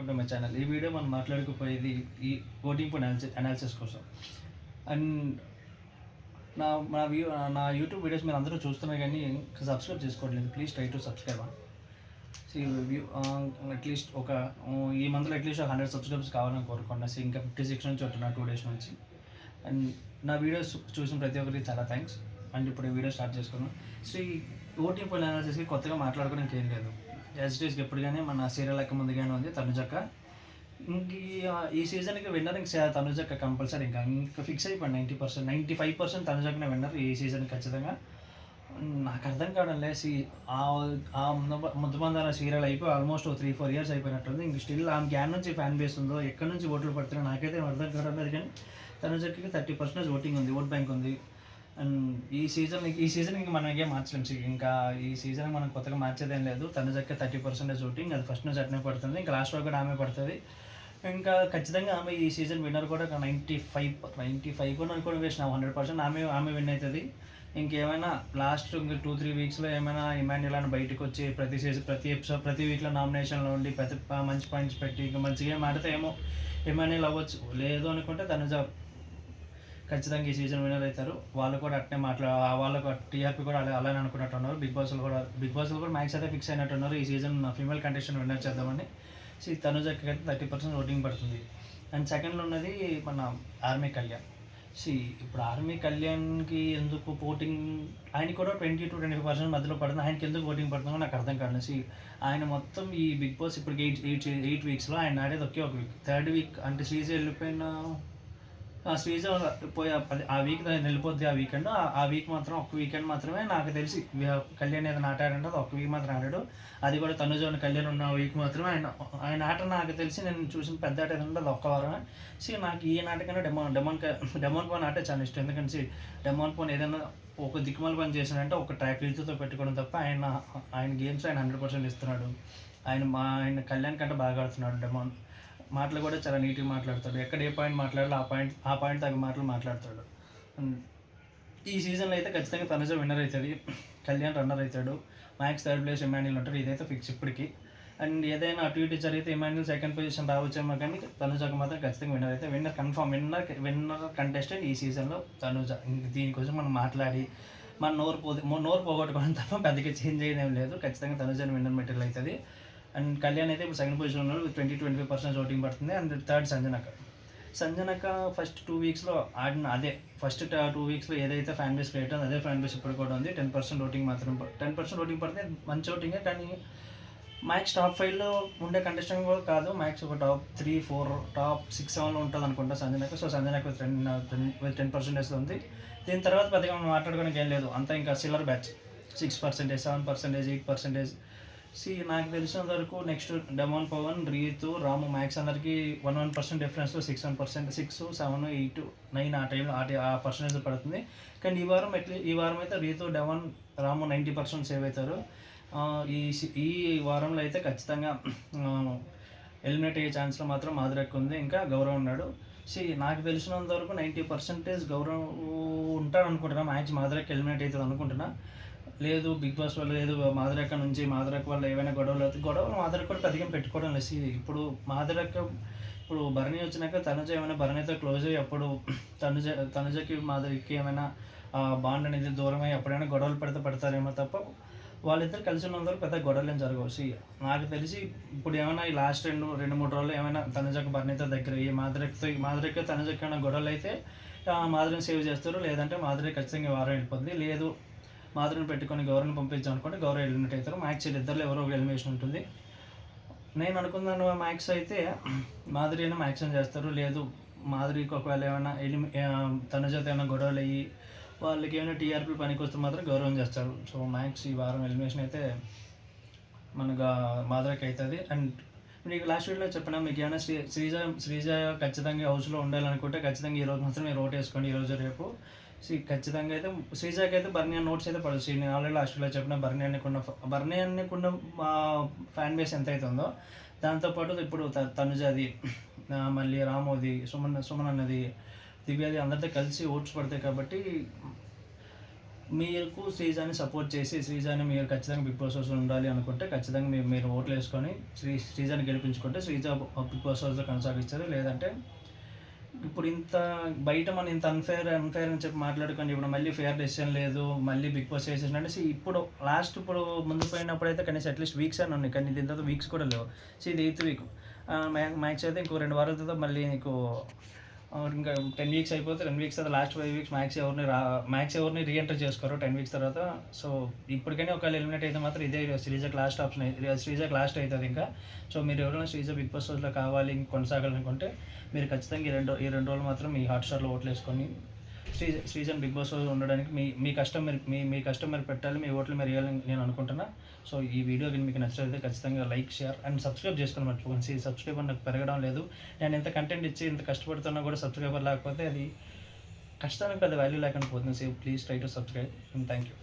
Welcome to my channel. ఈ video మనం మాట్లాడుకుపోయేది ఈ ఓటింగ్ అనాలిసిస్ కోసం. అండ్ నా నా వ్యూ నా యూట్యూబ్ వీడియోస్ మీరు అందరూ చూస్తున్నారు కానీ సబ్స్క్రైబ్ చేసుకోవట్లేదు. Please try to subscribe. View at least ఈ మంత్లో అట్లీస్ట్ 100 సబ్స్క్రైబర్స్ కావాలని కోరుకున్నా. ఇంకా 56 నుంచి ఉంటున్నా 2 డేస్ నుంచి. అండ్ నా వీడియోస్ చూసిన ప్రతి ఒక్కరికి చాలా థ్యాంక్స్. అండ్ ఇప్పుడు ఈ వీడియో స్టార్ట్ చేసుకున్నాం. ఓటింగ్ అనాలిసిస్కి కొత్తగా మాట్లాడుకోవడానికి ఏం లేదు. ఎస్టీస్కి ఎప్పుడుగానే మన సీరియల్ లెక్క ముందుగానే ఉంది తనుజక్క. ఇంక ఈ సీజన్కి విన్నర్ ఇంక తనుజక్క కంపల్సరీ. ఇంకా ఫిక్స్ అయిపోయింది 90%, 95% తనుజక్కనే విన్నర్ ఈ సీజన్ ఖచ్చితంగా. నాకు అర్థం కావడం లేదు. ఆ ముద్దమందాల సీరియల్ అయిపోయి ఆల్మోస్ట్ 3-4 ఇయర్స్ అయిపోయినట్టుంది. ఇంక స్టిల్ ఆమె గ్యాన్ నుంచి ఫ్యాన్ బేస్ ఉందో ఎక్కడి నుంచి ఓట్లు పడుతున్నాయో నాకైతే అర్థం కావడం లేదు. కానీ తనుజక్కకి 30% ఓటింగ్ ఉంది, ఓట్ బ్యాంక్ ఉంది. అండ్ ఈ సీజన్ ఇంకా మనం ఏం మార్చలేము. ఇంకా ఈ సీజన్ మనం కొత్తగా మార్చేదేం లేదు. తనుజక్క 30% ఓటింగ్, అది ఫస్ట్ నుంచి అట్నే పడుతుంది. ఇంకా లాస్ట్ వరకు కూడా ఆమె పడుతుంది. ఇంకా ఖచ్చితంగా ఆమె ఈ సీజన్ విన్నర్ కూడా 95 కూడా అనుకోవడం వేసిన 100% ఆమె విన్ అవుతుంది. ఇంకేమైనా లాస్ట్ ఇంకా 2-3 వీక్స్లో ఏమైనా ఇమాన్యుల్ అని బయటకు వచ్చి ప్రతి వీక్లో నామినేషన్లో ఉండి మంచి పాయింట్స్ పెట్టి ఇంకా మంచిగా ఆడితే ఏమో ఇమాన్యుల్ అవ్వచ్చు. లేదు అనుకుంటే తనుజ ఖచ్చితంగా ఈ సీజన్ విన్నర్ అవుతారు. వాళ్ళు కూడా అట్నే వాళ్ళకు టీఆర్పీ కూడా అలానే అనుకున్నట్టున్నారు. బిగ్ బాస్లో కూడా మ్యాక్స్ అయితే ఫిక్స్ అయినట్టున్నారు ఈ సీజన్ ఫీమేల్ కంటెస్టెంట్ విన్నర్ చేద్దామని. తనుజకి అయితే 30% ఓటింగ్ పడుతుంది. అండ్ సెకండ్లో ఉన్నది మన ఆర్మీ కళ్యాణ్. ఇప్పుడు ఆర్మీ కళ్యాణ్కి ఎందుకు ఓటింగ్, ఆయన కూడా 20-25% మధ్యలో పడుతుంది. ఆయనకి ఎందుకు ఓటింగ్ పడుతుందో నాకు అర్థం కాదు. ఆయన మొత్తం ఈ బిగ్ బాస్ ఇప్పటికి 8 వీక్స్లో ఆయన ఆడేది ఒకే ఒక వీక్. 3rd వీక్ అంటే శ్రీజ వెళ్ళిపోయిన శ్రీజ పోయి ఆ వీక్ వెళ్ళిపోద్ది. ఆ వీక్ మాత్రం ఒక్క వీకెండ్ మాత్రమే నాకు తెలిసి కళ్యాణ్ ఏదైనా ఆడాడంటే అది ఒక్క వీక్ మాత్రం ఆడాడు. అది కూడా తనుజ కళ్యాణ్ ఉన్న వీక్ మాత్రమే ఆయన ఆట నాకు తెలిసి నేను చూసిన పెద్ద ఆట ఏదంటే అది ఒక్క వారమే. నాకు ఈ నాటకన్నా డెమోన్ పోన్ ఆటే చాలా ఇష్టం. ఎందుకంటే డెమోన్ పోన్ ఏదైనా ఒక దిక్కుమాల పని చేశాడంటే ఒక ట్రాక్ రీతితో పెట్టుకోవడం తప్ప ఆయన గేమ్స్ ఆయన 100% ఇస్తున్నాడు. ఆయన కళ్యాణ్ కంటే బాగా ఆడుతున్నాడు. డెమోన్ మాటలు కూడా చాలా నీట్గా మాట్లాడతాడు. ఎక్కడ ఏ పాయింట్ మాట్లాడాలో ఆ పాయింట్ తగ్గ మాటలు మాట్లాడతాడు. ఈ సీజన్లో అయితే ఖచ్చితంగా తనుజ విన్నర్ అవుతుంది, కళ్యాణ్ రన్నర్ అవుతాడు, మ్యాక్స్ 3rd ప్లేస్ ఇమాన్యుల్ ఉంటాడు. ఇదైతే ఫిక్స్ ఇప్పటికి. అండ్ ఏదైనా అటు ఇటు జరిగితే ఇమాన్యుల్ 2nd పొజిషన్ రావచ్చేమో, కానీ తనుజకు మాత్రం ఖచ్చితంగా విన్నర్ అయితే విన్నర్ కన్ఫామ్. విన్నర్ కంటెస్టెంట్ ఈ సీజన్లో తనుజ. దీనికోసం మనం మాట్లాడి మన నోరు పోగొట్టుకోవడం తప్ప పెద్దగా చేంజ్ అయ్యేదేం లేదు. ఖచ్చితంగా తనుజని విన్నర్ మెటీరియల్ అవుతుంది. అండ్ కళ్యాణ్ అయితే ఇప్పుడు 2nd పొజిషన్ ఉన్నాడు, 20-25% ఓటింగ్ పడుతుంది. అండ్ 3rd సంజనక ఫస్ట్ 2 వీక్స్లో ఆడిన ఫస్ట్ 2 వీక్స్లో ఏదైతే ఫ్యాన్ బేస్ క్రియేట్ అదే ఫ్యాన్ బేస్ ఇప్పుడు కూడా ఉంది. 10% ఓటింగ్ మాత్రం 10% ఓటింగ్ పడితే మంచి ఓటింగే. కానీ మ్యాక్స్ టాప్ 5లో ఉండే కంటెస్టెంట్ కూడా కాదు. మ్యాక్స్ ఒక టాప్ 3-4 టాప్ 6-7లో ఉంటుంది అనుకుంటా సంజనక. సంజనక 10% ఉంది. దీని తర్వాత పెద్దగా మనం మాట్లాడుకోవడానికి ఏం లేదు. అంతా ఇంకా సిల్లర్ బ్యాచ్ 6%, 7%, 8%. నాకు తెలిసినంత వరకు నెక్స్ట్ డెమోన్ పవన్, రీతు, రాము, మ్యాక్స్ అందరికీ 1% డిఫరెన్స్లో 6%, 6, 7, 8, 9 ఆ టైంలో ఆ పర్సెంటేజ్ పడుతుంది. కానీ ఈ వారం అయితే రీతు, డెమోన్, రాము 90% సేవ్ అవుతారు. ఈ వారంలో అయితే ఖచ్చితంగా ఎలిమినేట్ అయ్యే ఛాన్స్లో మాత్రం మాధురక్ ఉంది, ఇంకా గౌరవ్ ఉన్నాడు. నాకు తెలిసినంత వరకు 90% గౌరవ్ ఉంటాడు అనుకుంటున్నా. మ్యాచ్ మాధురక్ ఎలిమినేట్ అవుతుంది అనుకుంటున్నా. లేదు బిగ్ బాస్ వల్ల, లేదు మాధురక్ వల్ల ఏమైనా గొడవలు మాధురక్ కూడా పెద్దగా పెట్టుకోవడం లేదు. ఇప్పుడు భరణి వచ్చినాక తనుజ ఏమైనా భరణితో క్లోజ్ అయ్యి అప్పుడు తనుజకి మాధురికి ఏమైనా బాండ్ అనేది దూరమై ఎప్పుడైనా గొడవలు పెడతారేమో తప్ప వాళ్ళిద్దరు కలిసి ఉన్నందుకు పెద్ద గొడవలు ఏం జరగవు. నాకు తెలిసి ఇప్పుడు ఏమైనా ఈ లాస్ట్ 2-3 రోజులు ఏమైనా తనుజకు భరణితో దగ్గర ఈ మాధురికి తనుజకి ఏమైనా గొడవలు అయితే మాధురిని సేవ్ చేస్తారు. లేదంటే మాధురి ఖచ్చితంగా వారం వెళ్ళిపోతుంది. లేదు మాధురిని పెట్టుకొని గౌరవ్ని పంపించాం అనుకుంటే గౌరవ్ ఎలిమినేట్ అవుతారు. మ్యాక్స్ ఇద్దరు ఎవరో ఒక ఎలిమినేషన్ ఉంటుంది. నేను అనుకున్నాను మ్యాక్స్ అయితే మాధురి అయినా మ్యాక్సిమం చేస్తారు. లేదు మాధురికి ఒకవేళ ఏమైనా తనుజతో ఏమైనా గొడవలు అయ్యి వాళ్ళకి ఏమైనా టీఆర్పీ పనికి వస్తే మాత్రం గౌరవం చేస్తారు. మ్యాక్స్ ఈ వారం ఎలిమినేషన్ అయితే మనకు మాధురికి అవుతుంది. అండ్ మీకు లాస్ట్ వీడియోలో చెప్పినా మీకు ఏమైనా శ్రీజ ఖచ్చితంగా హౌస్లో ఉండాలనుకుంటే ఖచ్చితంగా ఈరోజు మాత్రం మీరు ఓటు వేసుకోండి. ఈరోజు రేపు ఖచ్చితంగా అయితే శ్రీజాకి అయితే బర్నీ నోట్స్ అయితే పడుతుంది. నేను ఆల్రెడీ లాస్ట్ వీడియోలో చెప్పిన బర్నీ అన్నకున్న ఫ్యాన్ బేస్ ఎంత అవుతుందో దాంతోపాటు ఇప్పుడు తనుజది, మళ్ళీ రామోది, సుమన్ అన్నది, దివ్యాది అందరితో కలిసి ఓట్స్ పడతాయి. కాబట్టి మీకు శ్రీజాని సపోర్ట్ చేసి శ్రీజాని మీరు ఖచ్చితంగా బిగ్ బాస్ హౌస్లో ఉండాలి అనుకుంటే ఖచ్చితంగా మీరు ఓట్లు వేసుకొని శ్రీజాని గెలిపించుకుంటే శ్రీజ బిగ్ బాస్ హౌస్లో కొనసాగిస్తారు. లేదంటే ఇప్పుడు బయట మనం ఇంత అన్ఫేర్ అని చెప్పి మాట్లాడుకొని ఇప్పుడు మళ్ళీ ఫేర్ డెసిషన్ లేదు, మళ్ళీ బిగ్ బాస్ చేసేసిన అంటే ఇప్పుడు ముందు పోయినప్పుడు అయితే కనీసం అట్లీస్ట్ వీక్స్ అని ఉన్నాయి, కానీ దీని తర్వాత వీక్స్ కూడా లేవు. ఇది 8th వీక్. మ్యాక్స్ అయితే ఇంకో 2 వారాల తర్వాత మళ్ళీ నీకు ఇంకా 10 వీక్స్ అయిపోతే 2 వీక్స్ తర్వాత లాస్ట్ 5 వీక్స్ మ్యాక్స్ ఎవరిని రీఎంటర్ చేసుకోరు 10 వీక్స్ తర్వాత. సో ఇప్పటికైనా ఒకవేళ ఎలిమినేట్ అయితే మాత్రం ఇదే శ్రీజకు లాస్ట్ ఆప్షన్, శ్రీజకు లాస్ట్ అవుతుంది ఇంకా. సో మీరు ఎవరైనా శ్రీజ బిగ్ బాస్ హౌస్లో కావాలి కొనసాగాలనుకుంటే మీరు ఖచ్చితంగా ఈ రెండు రోజులు మాత్రం మీ హాట్స్టార్లో ఓట్లు వేసుకొని శ్రీజన్ బిగ్ బాస్ హౌస్ ఉండడానికి మీ కష్టం మీ కష్టం మీరు పెట్టాలి, మీ ఓట్లు మీరు వేయాలని నేను అనుకుంటున్నా. సో ఈ వీడియో కానీ మీకు నచ్చితే ఖచ్చితంగా లైక్, షేర్ అండ్ సబ్స్క్రైబ్ చేసుకొని మర్చిపోకండి. సబ్స్క్రైబర్ నాకు పెరగడం లేదు, నేను ఎంత కంటెంట్ ఇచ్చి ఇంత కష్టపడుతున్నా కూడా సబ్స్క్రైబర్ లేకపోతే అది కష్టానికి పెద్ద వాల్యూ లేకుండా పోతుంది. So please try to subscribe and thank you.